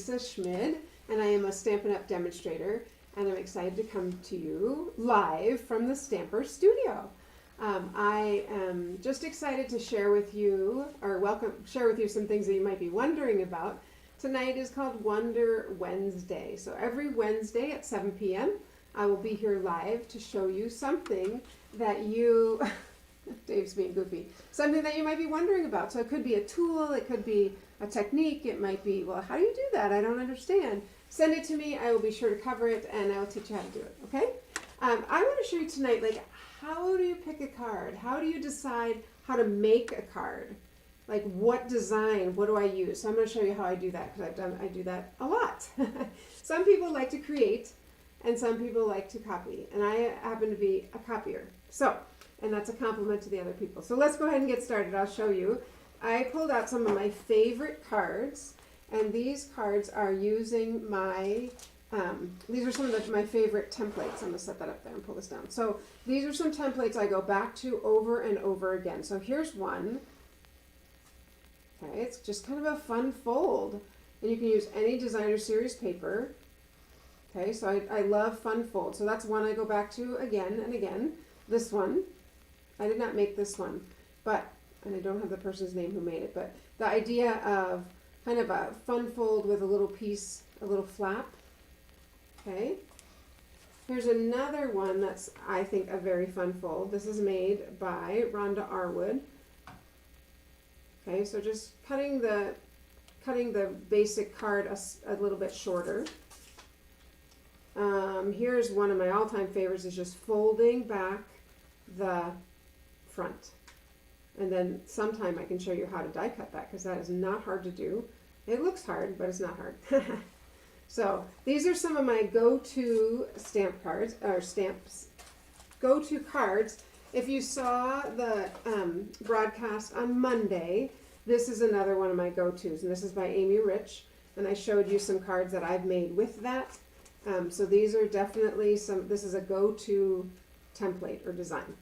Lisa Schmid, and I am a Stampin' Up! Demonstrator, and I'm excited to come to you live from the Stamper Studio. I am just excited to share with you, share with you some things that you might be wondering about. Tonight is called Wonder Wednesday. So every Wednesday at 7 p.m., I will be here live to show you something that you, Dave's being goofy, something that you might be wondering about. So it could be a tool, it could be a technique, it might be, well, how do you do that? I don't understand. Send it to me, I will be sure to cover it, and I will teach you how to do it, okay? I want to show you tonight, like, how do you pick a card? How do you decide how to make a card? Like, what design, what do I use? So I'm going to show you how I do that, because I do that a lot. Some people like to create, and some people like to copy, and I happen to be a copier. So, and that's a compliment to the other people. So let's go ahead and get started. I'll show you. I pulled out some of my favorite cards, and these cards are using my, these are some of my favorite templates. I'm going to set that up there and pull this down. So these are some templates I go back to over and over again. So here's one. Okay, it's just kind of a fun fold, and you can use any designer series paper. Okay, so I love fun fold. So that's one I go back to again and again. This one, I did not make this one, but, and I don't have the person's name who made it, but the idea of kind of a fun fold with a little piece, a little flap. Okay. Here's another one that's, I think, a very fun fold. This is made by Rhonda Arwood. Okay, so just cutting the basic card a little bit shorter. Here's one of my all-time favorites, is just folding back the front. And then sometime I can show you how to die cut that, because that is not hard to do. It looks hard, but it's not hard. So these are some of my go-to stamp cards, or stamps, go-to cards. If you saw the broadcast on Monday, this is another one of my go-tos, and this is by Amy Rich, and I showed you some cards that I've made with that. So these are definitely this is a go-to template or design.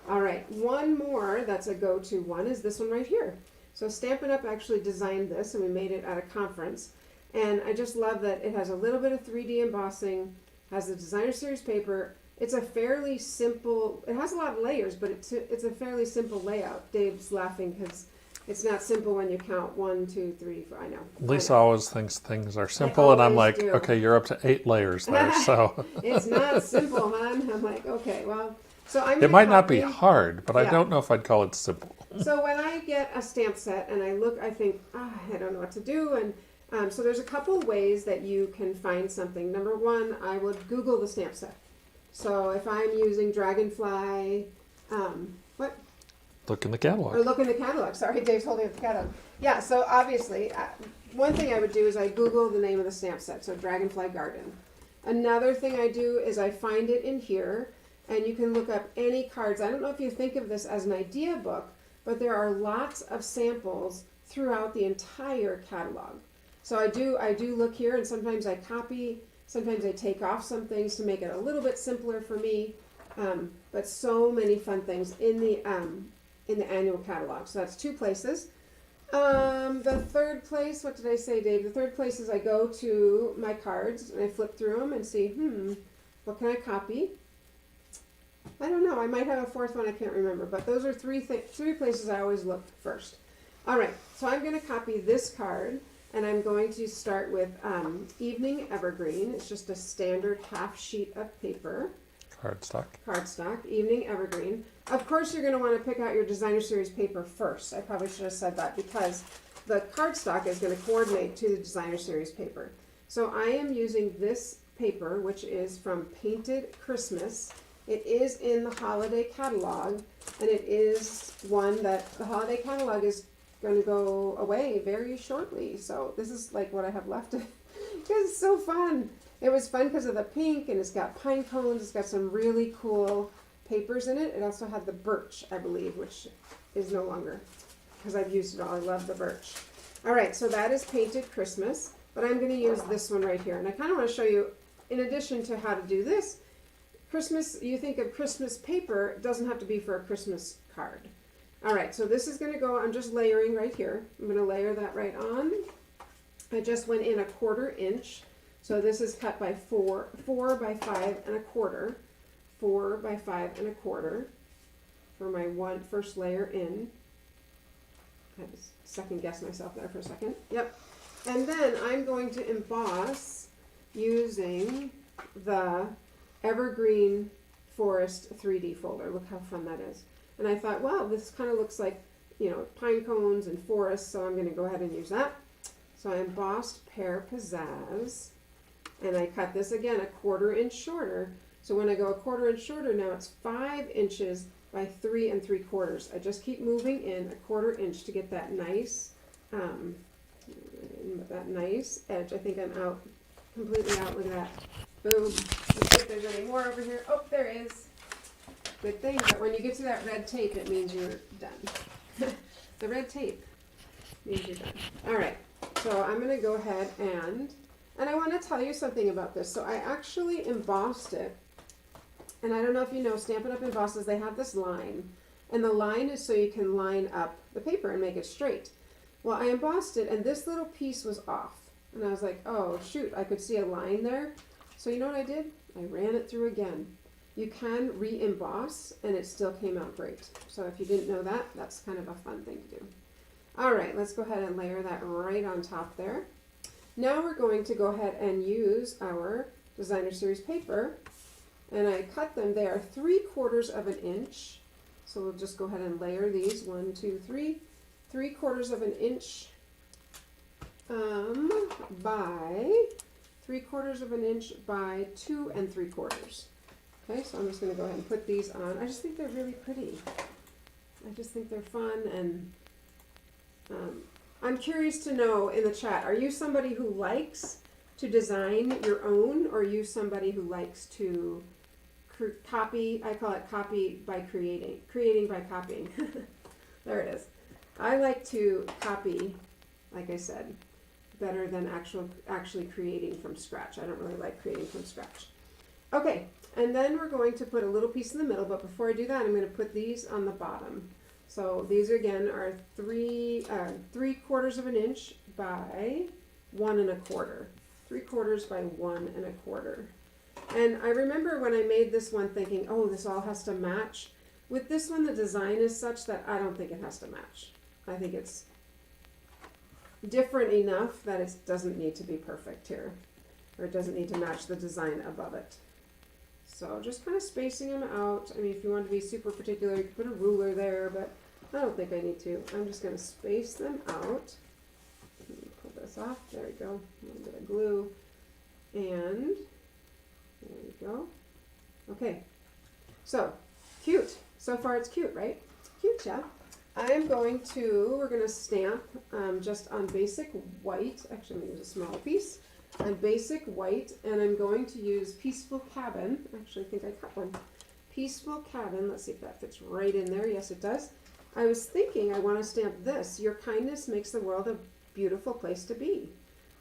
All right, one more that's a go-to one is this one right here. So Stampin' Up! Actually designed this, and we made it at a conference. And I just love that it has a little bit of 3D embossing, has the designer series paper. It's a fairly simple, it has a lot of layers, but it's a fairly simple layout. Dave's laughing because it's not simple when you count 1, 2, 3, 4, I know. Lisa always thinks things are simple, and I'm like, okay, you're up to 8 layers there, so. It's not simple, hon. I'm like, okay, well, so it might not be hard, but yeah. I don't know if I'd call it simple. So when I get a stamp set and I look, I think, I don't know what to do. And so there's a couple ways that you can find something. Number one, I would Google the stamp set. So if I'm using Dragonfly, what? Look in the catalog. Or look in the catalog. Sorry, Dave's holding up the catalog. Yeah, so obviously, one thing I would do is I Google the name of the stamp set, so Dragonfly Garden. Another thing I do is I find it in here, and you can look up any cards. I don't know if you think of this as an idea book, but there are lots of samples throughout the entire catalog. So I do look here, and sometimes I copy, sometimes I take off some things to make it a little bit simpler for me, but so many fun things in the annual catalog. So that's 2 places. The third place, what did I say, Dave? The third place is I go to my cards and I flip through them and see, what can I copy? I don't know. I might have a fourth one. I can't remember. But those are 3 places I always look first. All right. So I'm going to copy this card, and I'm going to start with Evening Evergreen. It's just a standard half sheet of paper. Cardstock, Evening Evergreen. Of course, you're going to want to pick out your designer series paper first. I probably should have said that, because the cardstock is going to coordinate to the designer series paper. So I am using this paper, which is from Painted Christmas. It is in the holiday catalog, and it is one that the holiday catalog is going to go away very shortly. So this is like what I have left. It's so fun. It was fun because of the pink, and it's got pine cones. It's got some really cool papers in it. It also had the birch, I believe, which is no longer, because I've used it all. I love the birch. All right, so that is Painted Christmas, but I'm going to use this one right here. And I kind of want to show you, in addition to how to do this, Christmas, you think of Christmas paper, it doesn't have to be for a Christmas card. All right, so this is going to go, I'm just layering right here. I'm going to layer that right on. I just went in 1/4 inch. So this is cut by 4 by 5 1/4, 4 by 5 1/4 for my first layer in. I had to second guess myself there for a second. Yep. And then I'm going to emboss using the Evergreen Forest 3D folder. Look how fun that is. And I thought, wow, this kind of looks like, you know, pine cones and forests, so I'm going to go ahead and use that. So I embossed Pear Pizzazz, and I cut this again 1/4 inch shorter. So when I go 1/4 inch shorter, now it's 5 inches by 3 3/4. I just keep moving in 1/4 inch to get that nice, edge. I think I'm out, completely out. Look at that. Boom. Let's see if there's any more over here. Oh, there is. Good thing, but when you get to that red tape, it means you're done. The red tape means you're done. All right. So I'm going to go ahead and I want to tell you something about this. So I actually embossed it. And I don't know if you know, Stampin' Up! Embosses, they have this line. And the line is so you can line up the paper and make it straight. Well, I embossed it, and this little piece was off. And I was like, oh, shoot, I could see a line there. So you know what I did? I ran it through again. You can re-emboss, and it still came out great. So if you didn't know that, that's kind of a fun thing to do. All right, let's go ahead and layer that right on top there. Now we're going to go ahead and use our Designer Series paper. And I cut them there 3/4 inch. So we'll just go ahead and layer these. 1, 2, 3. 3/4 inch by 3/4 inch by 2 3/4. Okay, so I'm just going to go ahead and put these on. I just think they're really pretty. I just think they're fun, and I'm curious to know in the chat, are you somebody who likes to design your own, or are you somebody who likes to copy? I call it copy by creating by copying. There it is. I like to copy, like I said, better than actually creating from scratch. I don't really like creating from scratch. Okay, and then we're going to put a little piece in the middle, but before I do that, I'm going to put these on the bottom. So these again are 3/4 inch by 1 1/4. 3/4 by 1 1/4. And I remember when I made this one thinking, oh, this all has to match. With this one, the design is such that I don't think it has to match. I think it's different enough that it doesn't need to be perfect here, or it doesn't need to match the design above it. So just kind of spacing them out. I mean, if you want to be super particular, you could put a ruler there, but I don't think I need to. I'm just going to space them out. Pull this off. There we go. A little bit of glue. And there we go. Okay. So, cute. So far it's cute, right? Cute, yeah. we're going to stamp just on basic white. Actually, I'm going to use a smaller piece. On basic white, and I'm going to use Peaceful Cabin. Actually, I think I cut one. Peaceful Cabin. Let's see if that fits right in there. Yes, it does. I was thinking I want to stamp this. Your kindness makes the world a beautiful place to be.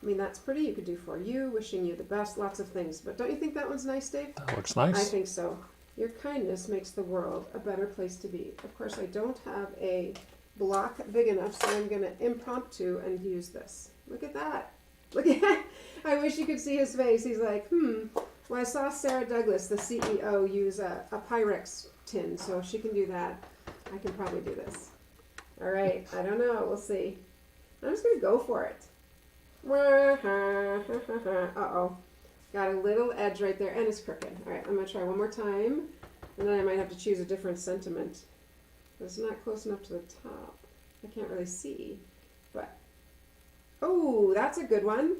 I mean, that's pretty. You could do for you, wishing you the best, lots of things. But don't you think that one's nice, Dave? That looks nice. I think so. Your kindness makes the world a better place to be. Of course, I don't have a block big enough, so I'm going to impromptu and use this. Look at that. Look at that. I wish you could see his face. He's like, Well, I saw Sarah Douglas, the CEO, use a Pyrex tin, so if she can do that, I can probably do this. All right. I don't know. We'll see. I'm just going to go for it. Uh-oh. Got a little edge right there, and it's crooked. All right, I'm going to try one more time, and then I might have to choose a different sentiment. It's not close enough to the top. I can't really see, but... Oh, that's a good one.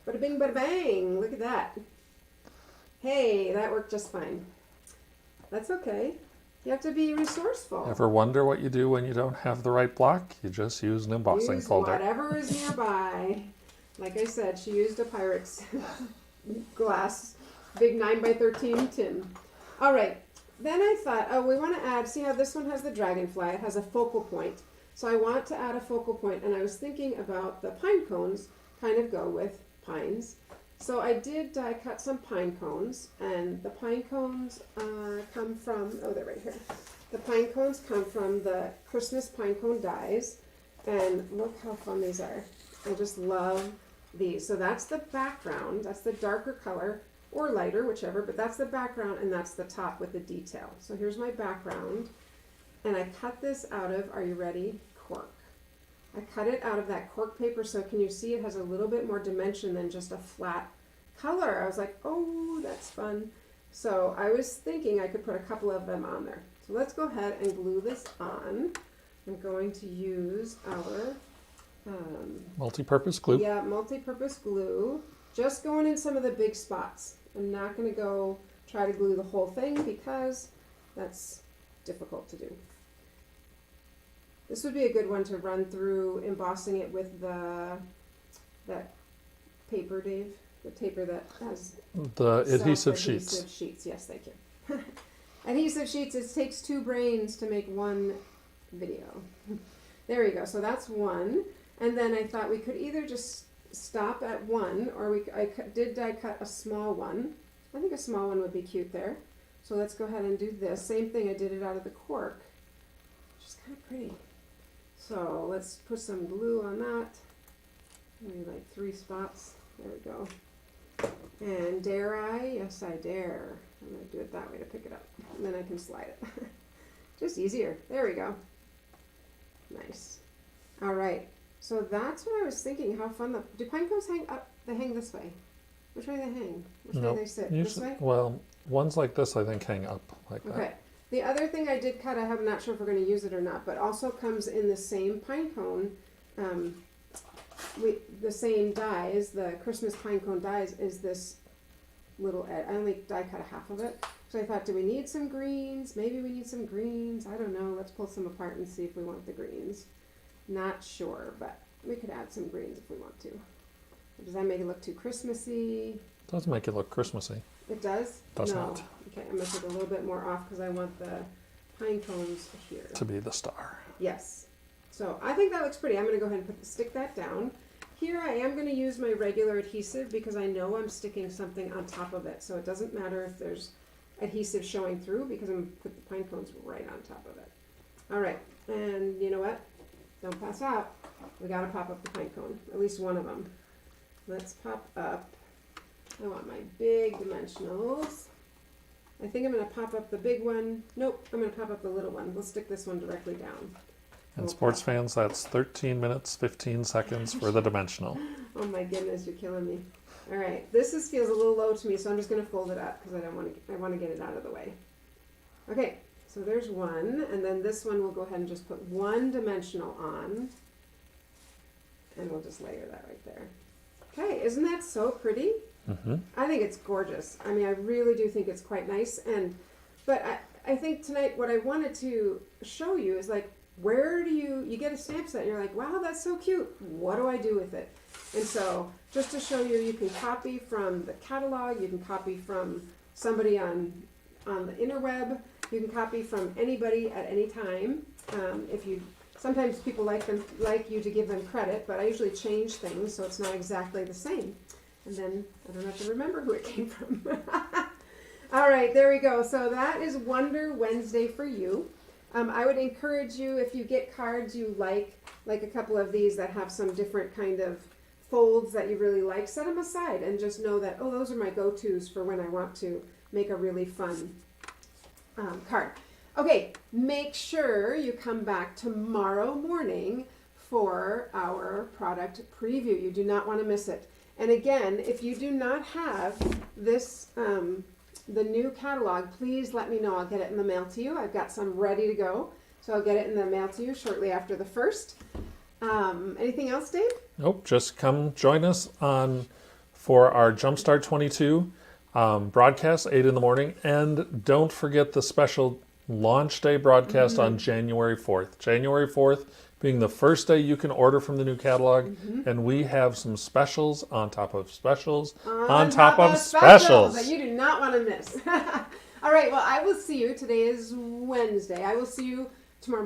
Bada bing, bada bang. Look at that. Hey, that worked just fine. That's okay. You have to be resourceful. Ever wonder what you do when you don't have the right block? You just use an embossing folder. Whatever is nearby. Like I said, she used a Pyrex glass, big 9x13 tin. All right. Then I thought, we want to add, see how this one has the dragonfly? It has a focal point. So I want to add a focal point, and I was thinking about the pine cones kind of go with pines. So I did die cut some pine cones, and the pine cones come from, they're right here. The pine cones come from the Christmas pine cone dies, and look how fun these are. I just love these. So that's the background, that's the darker color, or lighter, whichever, but that's the background and that's the top with the detail. So here's my background, and I cut this out of, are you ready? Cork. I cut it out of that cork paper, so can you see it has a little bit more dimension than just a flat color. I was like, oh, that's fun. So I was thinking I could put a couple of them on there. So let's go ahead and glue this on. I'm going to use our Multi-purpose glue. yeah, multi-purpose glue. Just going in some of the big spots. I'm not going to go try to glue the whole thing because that's difficult to do. This would be a good one to run through embossing it with that paper, Dave. The paper that has The adhesive self-adhesive sheets. Yes, thank you. Adhesive sheets. It takes 2 brains to make one video. There you go. So that's one. And then I thought we could either just stop at 1, or I cut a small one. I think a small one would be cute there. So let's go ahead and do this. Same thing. I did it out of the cork, which is kind of pretty. So let's put some glue on that. Maybe like 3 spots. There we go. And dare I? Yes, I dare. I'm going to do it that way to pick it up. And then I can slide it. Just easier. There we go. Nice. All right. So that's what I was thinking. How fun. Do pine cones hang up? They hang this way. Which way they hang? Which way they sit? This way? Well, ones like this I think hang up like that. Okay. The other thing I did cut, I'm not sure if we're going to use it or not, but also comes in the same pine cone. The same dies, the Christmas pine cone dies, is this little edge. I only die cut a half of it. So I thought, do we need some greens? Maybe we need some greens. I don't know. Let's pull some apart and see if we want the greens. Not sure, but we could add some greens if we want to. Does that make it look too Christmassy? Does make it look Christmassy. It does? Does no. not. Okay, I'm going to take a little bit more off because I want the pine cones here. To be the star. Yes. So I think that looks pretty. I'm going to go ahead and stick that down. Here I am going to use my regular adhesive because I know I'm sticking something on top of it. So it doesn't matter if there's adhesive showing through because I'm going to put the pine cones right on top of it. All right. And you know what? Don't pass out. We got to pop up the pine cone. At least one of them. Let's pop up. I want my big dimensionals. I think I'm going to pop up the big one. Nope, I'm going to pop up the little one. We'll stick this one directly down. And sports fans, that's 13 minutes, 15 seconds for the dimensional. Oh my goodness, you're killing me. All right, this feels a little low to me, so I'm just going to fold it up because I want to get it out of the way. Okay, so there's one, and then this one we'll go ahead and just put one dimensional on, and we'll just layer that right there. Okay, isn't that so pretty? Mm-hmm. I think it's gorgeous. I mean, I really do think it's quite nice. But I think tonight what I wanted to show you is like, where do you get a stamp set and you're like, wow, that's so cute. What do I do with it? And so just to show you, you can copy from the catalog. You can copy from somebody on the interweb. You can copy from anybody at any time. Sometimes people like you to give them credit, but I usually change things so it's not exactly the same. And then I don't have to remember who it came from. All right, there we go. So that is Wonder Wednesday for you. I would encourage you, if you get cards you like a couple of these that have some different kind of folds that you really like, set them aside and just know that, oh, those are my go-tos for when I want to make a really fun card. Okay, make sure you come back tomorrow morning for our product preview. You do not want to miss it. And again, if you do not have this, the new catalog, please let me know. I'll get it in the mail to you. I've got some ready to go. So I'll get it in the mail to you shortly after the 1st. Anything else, Dave? Nope, just come join us for our Jumpstart 22 broadcast, 8 in the morning. And don't forget the special launch day broadcast on January 4th. January 4th being the first day you can order from the new catalog. And we have some specials on top of specials on top of specials that you do not want to miss. All right, well, I will see you. Today is Wednesday. I will see you